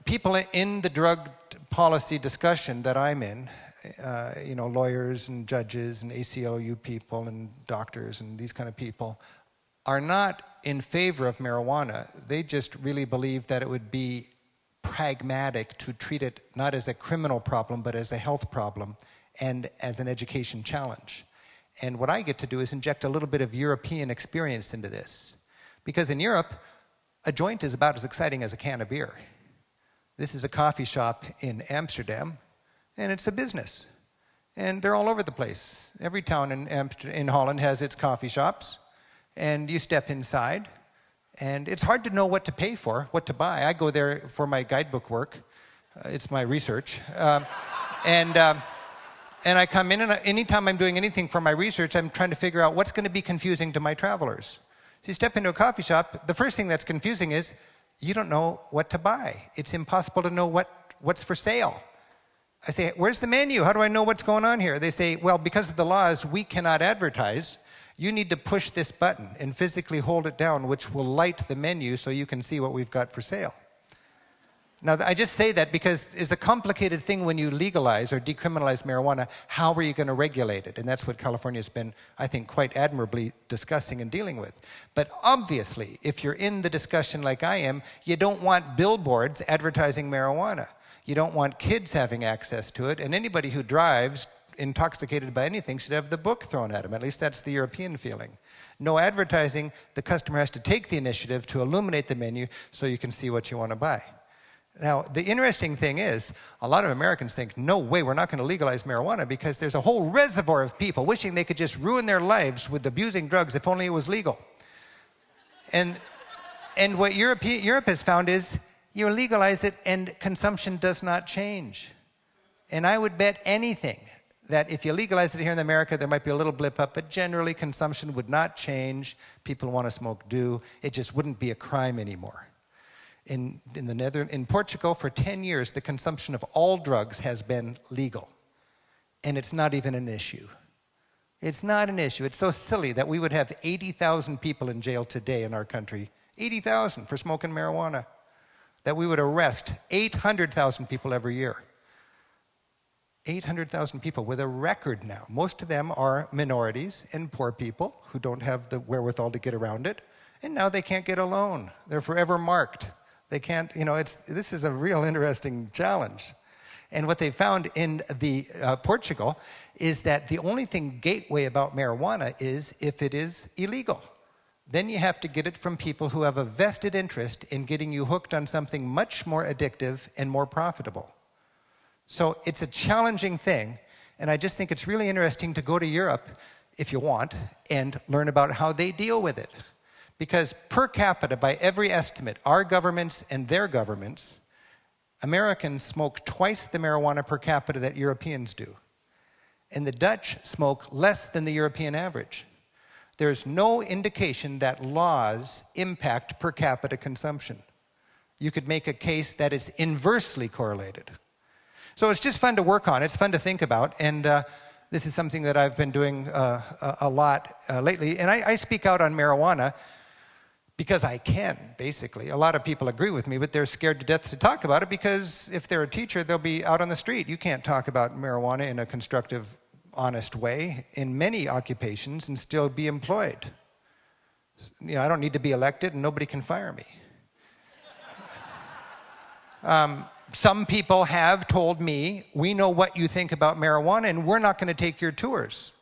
[SPEAKER 1] people in the drug policy discussion that I'm in, you know, lawyers and judges and ACLU people and doctors and these kind of people, are not in favor of marijuana. They just really believe that it would be pragmatic to treat it not as a criminal problem, but as a health problem and as an education challenge. And what I get to do is inject a little bit of European experience into this. Because in Europe, a joint is about as exciting as a can of beer. This is a coffee shop in Amsterdam, and it's a business. And they're all over the place. Every town in Holland has its coffee shops, and you step inside, and it's hard to know what to pay for, what to buy. I go there for my guidebook work. It's my research. And I come in, and anytime I'm doing anything for my research, I'm trying to figure out what's going to be confusing to my travelers. So you step into a coffee shop, the first thing that's confusing is you don't know what to buy. It's impossible to know what's for sale. I say, where's the menu? How do I know what's going on here? They say, well, because of the laws, we cannot advertise. You need to push this button and physically hold it down, which will light the menu so you can see what we've got for sale. Now, I just say that because it's a complicated thing when you legalize or decriminalize marijuana. How are you going to regulate it? And that's what California's been, I think, quite admirably discussing and dealing with. But obviously, if you're in the discussion like I am, you don't want billboards advertising marijuana. You don't want kids having access to it. And anybody who drives intoxicated by anything should have the book thrown at them. At least that's the European feeling. No advertising. The customer has to take the initiative to illuminate the menu so you can see what you want to buy. Now, the interesting thing is, a lot of Americans think, no way, we're not going to legalize marijuana because there's a whole reservoir of people wishing they could just ruin their lives with abusing drugs if only it was legal. And what Europe has found is, you legalize it and consumption does not change. And I would bet anything that if you legalize it here in America, there might be a little blip up, but generally consumption would not change. People who want to smoke do. It just wouldn't be a crime anymore. In Portugal, for 10 years, the consumption of all drugs has been legal. And it's not even an issue. It's not an issue. It's so silly that we would have 80,000 people in jail today in our country, 80,000 for smoking marijuana, that we would arrest 800,000 people every year. 800,000 people with a record now. Most of them are minorities and poor people who don't have the wherewithal to get around it. And now they can't get a loan. They're forever marked. They can't, you know, this is a real interesting challenge. And what they found in Portugal is that the only thing gateway about marijuana is if it is illegal. Then you have to get it from people who have a vested interest in getting you hooked on something much more addictive and more profitable. So it's a challenging thing, and I just think it's really interesting to go to Europe, if you want, and learn about how they deal with it. Because per capita, by every estimate, our governments and their governments, Americans smoke twice the marijuana per capita that Europeans do. And the Dutch smoke less than the European average. There's no indication that laws impact per capita consumption. You could make a case that it's inversely correlated. So it's just fun to work on. It's fun to think about. And this is something that I've been doing a lot lately. And I speak out on marijuana because I can, basically. A lot of people agree with me, but they're scared to death to talk about it because if they're a teacher, they'll be out on the street. You can't talk about marijuana in a constructive, honest way in many occupations and still be employed. You know, I don't need to be elected and nobody can fire me. Some people have told me, we know what you think about marijuana and we're not going to take your tours.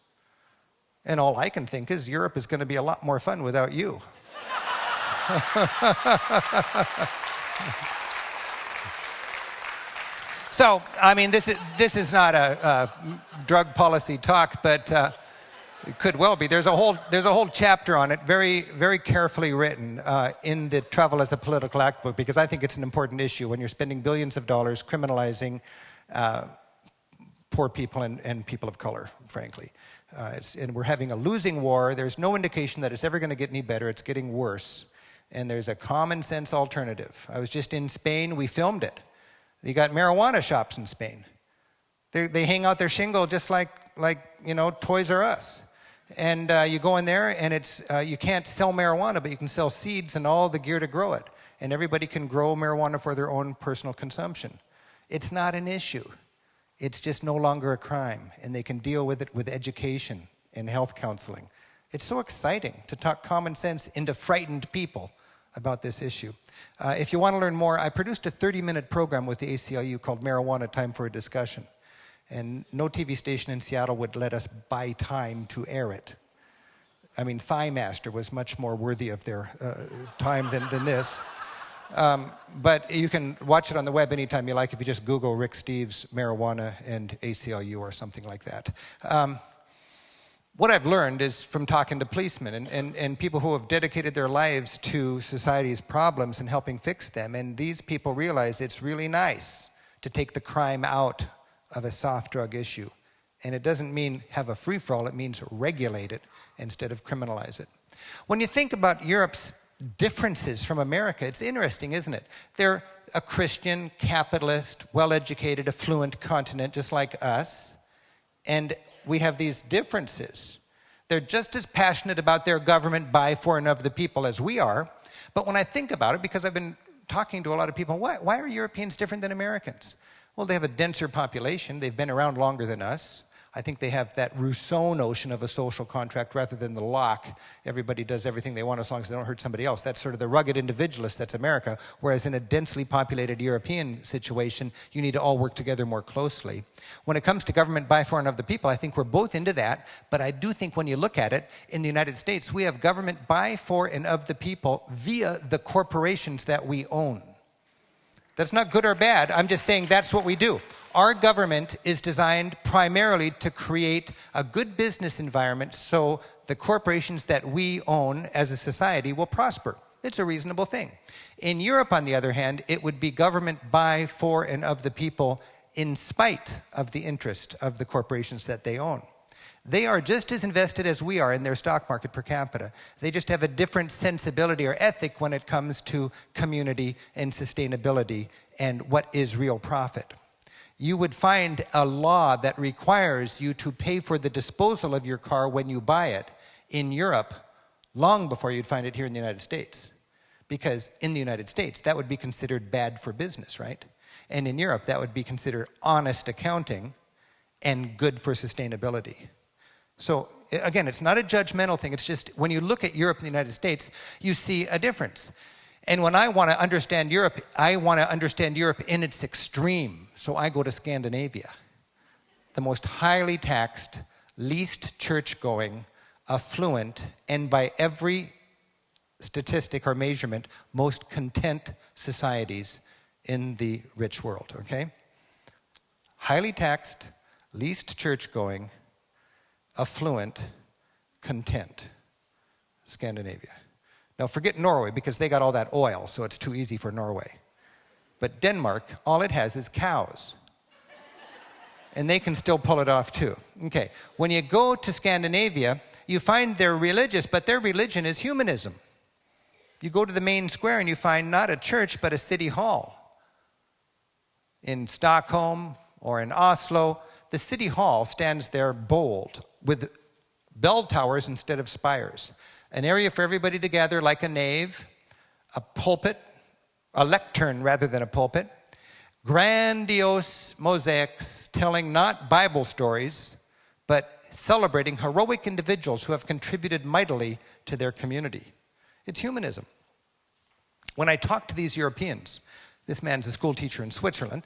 [SPEAKER 1] And all I can think is Europe is going to be a lot more fun without you. So, I mean, this is not a drug policy talk, but it could well be. There's a whole chapter on it, very, very carefully written in the Travel as a Political Act book, because I think it's an important issue when you're spending billions of dollars criminalizing poor people and people of color, frankly. And we're having a losing war. There's no indication that it's ever going to get any better. It's getting worse. And there's a common sense alternative. I was just in Spain. We filmed it. You got marijuana shops in Spain. They hang out their shingle just like Toys R Us. And you go in there, and it's you can't sell marijuana, but you can sell seeds and all the gear to grow it. And everybody can grow marijuana for their own personal consumption. It's not an issue. It's just no longer a crime, and they can deal with it with education and health counseling. It's so exciting to talk common sense into frightened people about this issue. If you want to learn more, I produced a 30-minute program with the ACLU called Marijuana: Time for a Discussion. And no TV station in Seattle would let us buy time to air it. I mean, Thigh Master was much more worthy of their time than this. But you can watch it on the web anytime you like if you just Google Rick Steves, marijuana, and ACLU or something like that. What I've learned is from talking to policemen and people who have dedicated their lives to society's problems and helping fix them. And these people realize it's really nice to take the crime out of a soft drug issue. And it doesn't mean have a free-for-all, it means regulate it instead of criminalize it. When you think about Europe's differences from America, it's interesting, isn't it? They're a Christian, capitalist, well-educated, affluent continent just like us. And we have these differences. They're just as passionate about their government by, for, and of the people as we are. But when I think about it, because I've been talking to a lot of people, why are Europeans different than Americans? Well, they have a denser population. They've been around longer than us. I think they have that Rousseau notion of a social contract rather than the Locke. Everybody does everything they want as long as they don't hurt somebody else. That's sort of the rugged individualist that's America. Whereas in a densely populated European situation, you need to all work together more closely. When it comes to government by, for, and of the people, I think we're both into that. But I do think when you look at it, in the United States, we have government by, for, and of the people via the corporations that we own. That's not good or bad. I'm just saying that's what we do. Our government is designed primarily to create a good business environment so the corporations that we own as a society will prosper. It's a reasonable thing. In Europe, on the other hand, it would be government by, for, and of the people in spite of the interest of the corporations that they own. They are just as invested as we are in their stock market per capita. They just have a different sensibility or ethic when it comes to community and sustainability and what is real profit. You would find a law that requires you to pay for the disposal of your car when you buy it in Europe long before you'd find it here in the United States. Because in the United States, that would be considered bad for business, right? And in Europe, that would be considered honest accounting and good for sustainability. So again, it's not a judgmental thing. It's just when you look at Europe and the United States, you see a difference. And when I want to understand Europe, I want to understand Europe in its extreme. So I go to Scandinavia, the most highly taxed, least church-going, affluent, and by every statistic or measurement, most content societies in the rich world, okay? Highly taxed, least church-going, affluent, content, Scandinavia. Now forget Norway because they got all that oil, so it's too easy for Norway. But Denmark, all it has is cows. And they can still pull it off too. Okay, when you go to Scandinavia, you find they're religious, but their religion is humanism. You go to the main square and you find not a church, but a city hall. In Stockholm or in Oslo, the city hall stands there bold with bell towers instead of spires. An area for everybody to gather like a nave, a pulpit, a lectern rather than a pulpit, grandiose mosaics telling not Bible stories, but celebrating heroic individuals who have contributed mightily to their community. It's humanism. When I talk to these Europeans, this man's a school teacher in Switzerland,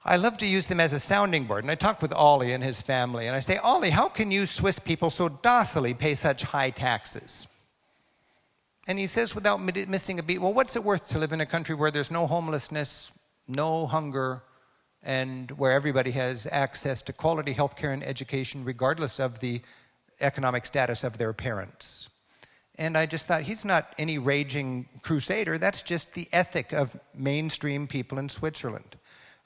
[SPEAKER 1] I love to use them as a sounding board. And I talk with Ollie and his family, and I say, Ollie, how can you Swiss people so docilely pay such high taxes? And he says without missing a beat, well, what's it worth to live in a country where there's no homelessness, no hunger, and where everybody has access to quality health care and education regardless of the economic status of their parents? And I just thought, he's not any raging crusader. That's just the ethic of mainstream people in Switzerland.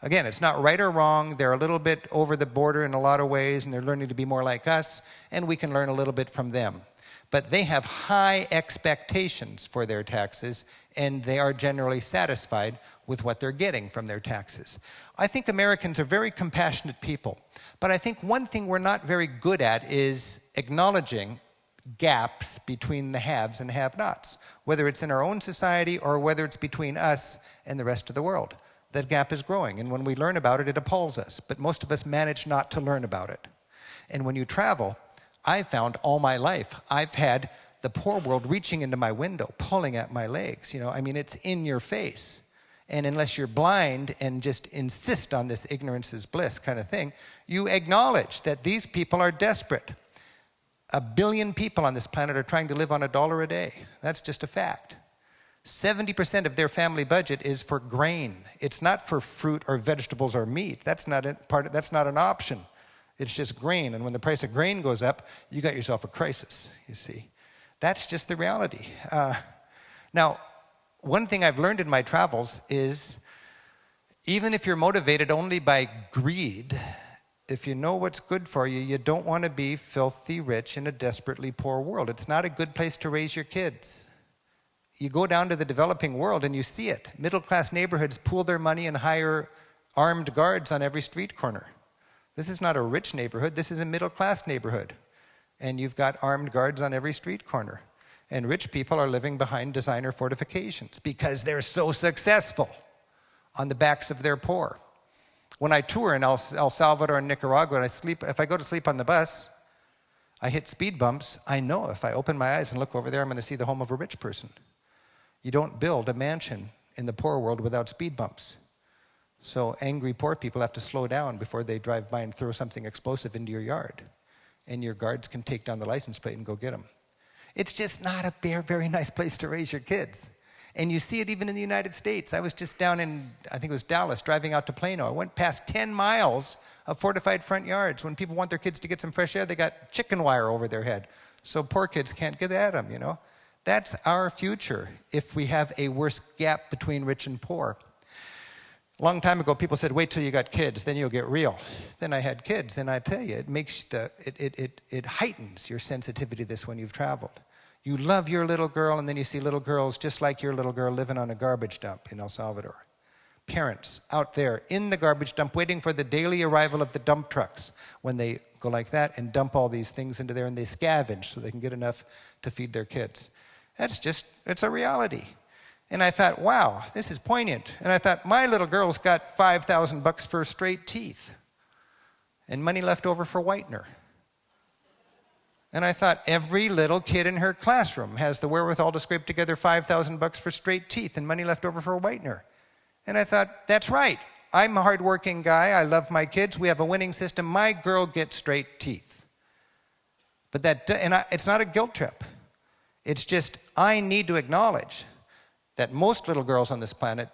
[SPEAKER 1] Again, it's not right or wrong. They're a little bit over the border in a lot of ways, and they're learning to be more like us, and we can learn a little bit from them. But they have high expectations for their taxes, and they are generally satisfied with what they're getting from their taxes. I think Americans are very compassionate people, but I think one thing we're not very good at is acknowledging gaps between the haves and have-nots, whether it's in our own society or whether it's between us and the rest of the world. That gap is growing, and when we learn about it, it appalls us, but most of us manage not to learn about it. And when you travel, I found all my life, I've had the poor world reaching into my window, pulling at my legs. You know, I mean, it's in your face. And unless you're blind and just insist on this ignorance is bliss kind of thing, you acknowledge that these people are desperate. 1 billion people on this planet are trying to live on $1 a day. That's just a fact. 70% of their family budget is for grain. It's not for fruit or vegetables or meat. That's not an option. It's just grain, and when the price of grain goes up, you got yourself a crisis, you see. That's just the reality. Now, one thing I've learned in my travels is even if you're motivated only by greed, if you know what's good for you, you don't want to be filthy rich in a desperately poor world. It's not a good place to raise your kids. You go down to the developing world and you see it. Middle-class neighborhoods pool their money and hire armed guards on every street corner. This is not a rich neighborhood, this is a middle-class neighborhood. And you've got armed guards on every street corner. And rich people are living behind designer fortifications because they're so successful on the backs of their poor. When I tour in El Salvador and Nicaragua, if I go to sleep on the bus, I hit speed bumps. I know if I open my eyes and look over there, I'm going to see the home of a rich person. You don't build a mansion in the poor world without speed bumps. So angry poor people have to slow down before they drive by and throw something explosive into your yard. And your guards can take down the license plate and go get them. It's just not a very nice place to raise your kids. And you see it even in the United States. I was just down in, I think it was Dallas, driving out to Plano. I went past 10 miles of fortified front yards. When people want their kids to get some fresh air, they got chicken wire over their head. So poor kids can't get at them, you know. That's our future if we have a worse gap between rich and poor. A long time ago, people said, wait till you got kids, then you'll get real. Then I had kids, and I tell you, it heightens your sensitivity to this when you've traveled. You love your little girl, and then you see little girls just like your little girl living on a garbage dump in El Salvador. Parents out there in the garbage dump waiting for the daily arrival of the dump trucks when they go like that and dump all these things into there, and they scavenge so they can get enough to feed their kids. It's a reality. And I thought, wow, this is poignant. And I thought, my little girl's got $5,000 for straight teeth and money left over for whitener. And I thought, every little kid in her classroom has the wherewithal to scrape together $5,000 for straight teeth and money left over for a whitener. And I thought, that's right. I'm a hardworking guy. I love my kids. We have a winning system. My girl gets straight teeth. But it's not a guilt trip. It's just, I need to acknowledge that most little girls on this planet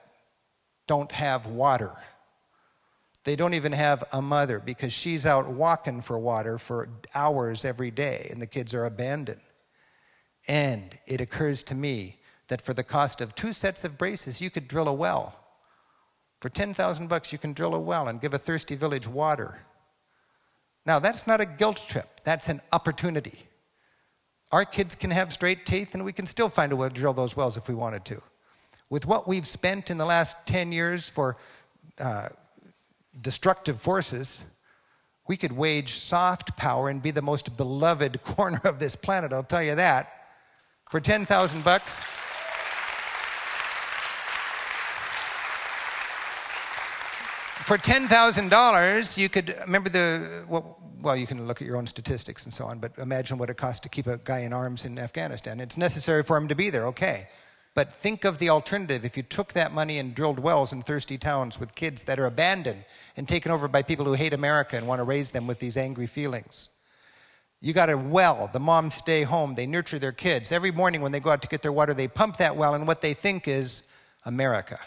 [SPEAKER 1] don't have water. They don't even have a mother because she's out walking for water for hours every day and the kids are abandoned. And it occurs to me that for the cost of 2 sets of braces, you could drill a well. For $10,000, you can drill a well and give a thirsty village water. Now, that's not a guilt trip. That's an opportunity. Our kids can have straight teeth and we can still find a way to drill those wells if we wanted to. With what we've spent in the last 10 years for destructive forces, we could wage soft power and be the most beloved corner of this planet, I'll tell you that. For $10,000, for $10,000, you could, remember well, you can look at your own statistics and so on, but imagine what it costs to keep a guy in arms in Afghanistan. It's necessary for him to be there, okay. But think of the alternative. If you took that money and drilled wells in thirsty towns with kids that are abandoned and taken over by people who hate America and want to raise them with these angry feelings. You got a well. The moms stay home. They nurture their kids. Every morning when they go out to get their water, they pump that well, and what they think is America.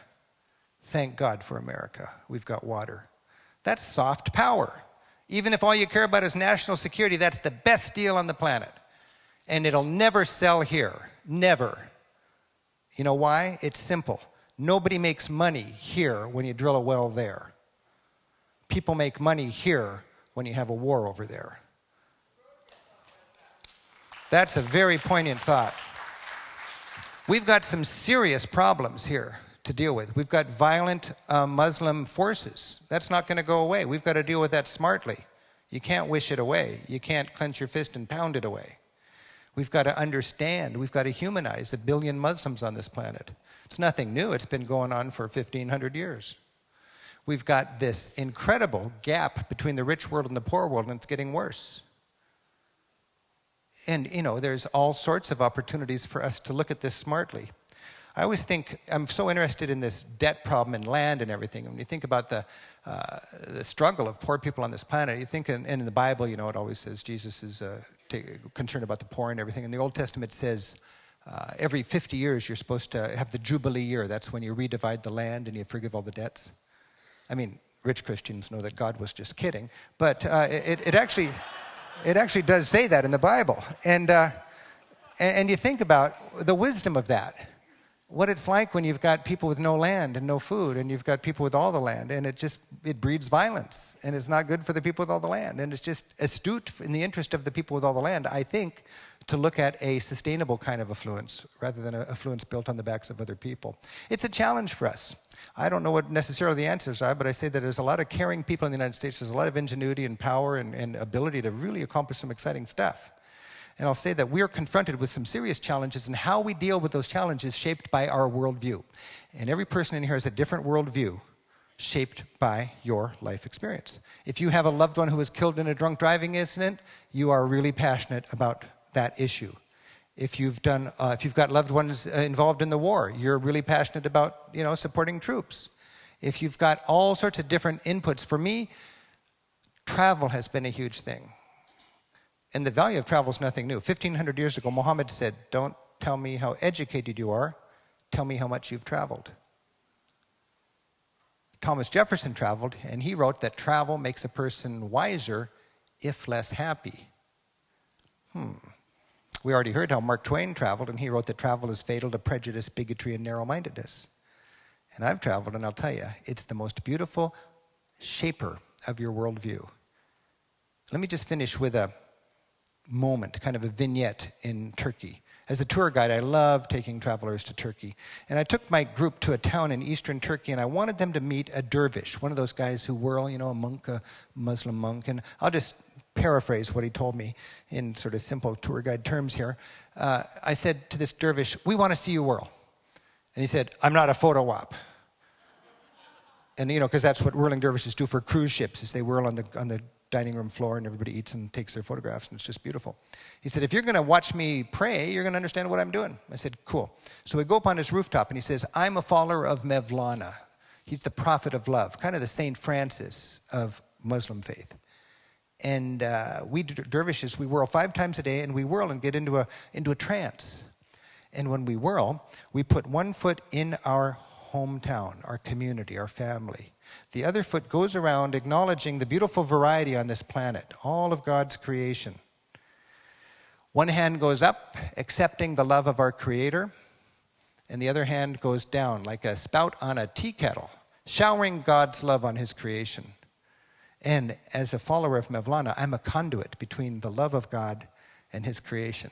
[SPEAKER 1] Thank God for America. We've got water. That's soft power. Even if all you care about is national security, that's the best deal on the planet. And it'll never sell here. Never. You know why? It's simple. Nobody makes money here when you drill a well there. People make money here when you have a war over there. That's a very poignant thought. We've got some serious problems here to deal with. We've got violent Muslim forces. That's not going to go away. We've got to deal with that smartly. You can't wish it away. You can't clench your fist and pound it away. We've got to understand. We've got to humanize 1 billion Muslims on this planet. It's nothing new. It's been going on for 1,500 years. We've got this incredible gap between the rich world and the poor world, and it's getting worse. And, you know, there's all sorts of opportunities for us to look at this smartly. I always think, I'm so interested in this debt problem and land and everything. When you think about the struggle of poor people on this planet, you think, and in the Bible, you know, it always says Jesus is concerned about the poor and everything. And the Old Testament says every 50 years you're supposed to have the Jubilee Year. That's when you redivide the land and you forgive all the debts. I mean, rich Christians know that God was just kidding. But it actually does say that in the Bible. And you think about the wisdom of that. What it's like when you've got people with no land and no food, and you've got people with all the land, and it breeds violence, and it's not good for the people with all the land. And it's just astute in the interest of the people with all the land, I think, to look at a sustainable kind of affluence rather than an affluence built on the backs of other people. It's a challenge for us. I don't know what necessarily the answers are, but I say that there's a lot of caring people in the United States. There's a lot of ingenuity and power and ability to really accomplish some exciting stuff. And I'll say that we're confronted with some serious challenges, and how we deal with those challenges shaped by our worldview. And every person in here has a different worldview shaped by your life experience. If you have a loved one who was killed in a drunk driving incident, you are really passionate about that issue. If you've got loved ones involved in the war, you're really passionate about, you know, supporting troops. If you've got all sorts of different inputs. For me, travel has been a huge thing. And the value of travel is nothing new. 1,500 years ago, Muhammad said, "Don't tell me how educated you are, tell me how much you've traveled." Thomas Jefferson traveled, and he wrote that travel makes a person wiser, if less happy. We already heard how Mark Twain traveled, and he wrote that travel is fatal to prejudice, bigotry, and narrow-mindedness. And I've traveled, and I'll tell you, it's the most beautiful shaper of your worldview. Let me just finish with a moment, kind of a vignette in Turkey. As a tour guide, I love taking travelers to Turkey. And I took my group to a town in eastern Turkey, and I wanted them to meet a dervish, one of those guys who whirl, you know, a monk, a Muslim monk. And I'll just paraphrase what he told me in sort of simple tour guide terms here. I said to this dervish, "We want to see you whirl." And he said, "I'm not a photo op." And, you know, because that's what whirling dervishes do for cruise ships, is they whirl on the dining room floor, and everybody eats and takes their photographs, and it's just beautiful. He said, "If you're going to watch me pray, you're going to understand what I'm doing." I said, "Cool." So we go up on his rooftop, and he says, "I'm a follower of Mevlana." He's the prophet of love, kind of the St. Francis of Muslim faith. And we dervishes, we whirl 5 times a day, and we whirl and get into a trance. And when we whirl, we put one foot in our hometown, our community, our family. The other foot goes around acknowledging the beautiful variety on this planet, all of God's creation. One hand goes up, accepting the love of our Creator, and the other hand goes down like a spout on a tea kettle, showering God's love on His creation. And as a follower of Mevlana, I'm a conduit between the love of God and His creation.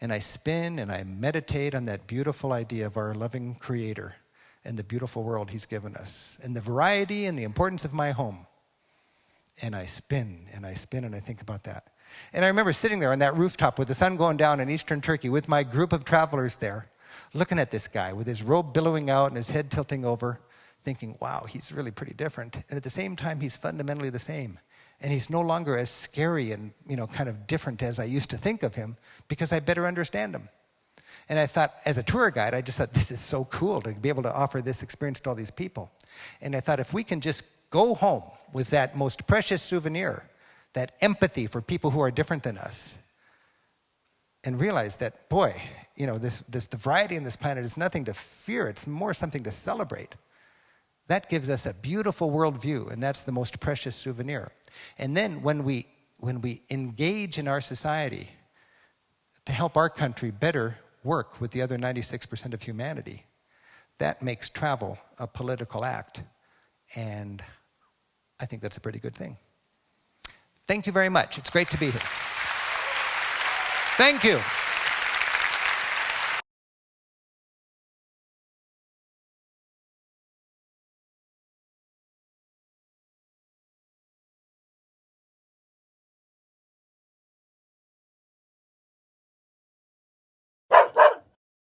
[SPEAKER 1] And I spin and I meditate on that beautiful idea of our loving Creator and the beautiful world He's given us, and the variety and the importance of my home. And I spin and I spin and I think about that. And I remember sitting there on that rooftop with the sun going down in eastern Turkey with my group of travelers there, looking at this guy with his robe billowing out and his head tilting over, thinking, wow, he's really pretty different. And at the same time, he's fundamentally the same. And he's no longer as scary and, you know, kind of different as I used to think of him, because I better understand him. And I thought, as a tour guide, I just thought, this is so cool to be able to offer this experience to all these people. And I thought, if we can just go home with that most precious souvenir, that empathy for people who are different than us, and realize that, boy, the variety in this planet is nothing to fear, it's more something to celebrate. That gives us a beautiful worldview, and that's the most precious souvenir. And then when we engage in our society to help our country better work with the other 96% of humanity, that makes travel a political act. And I think that's a pretty good thing. Thank you very much. It's great to be here. Thank you.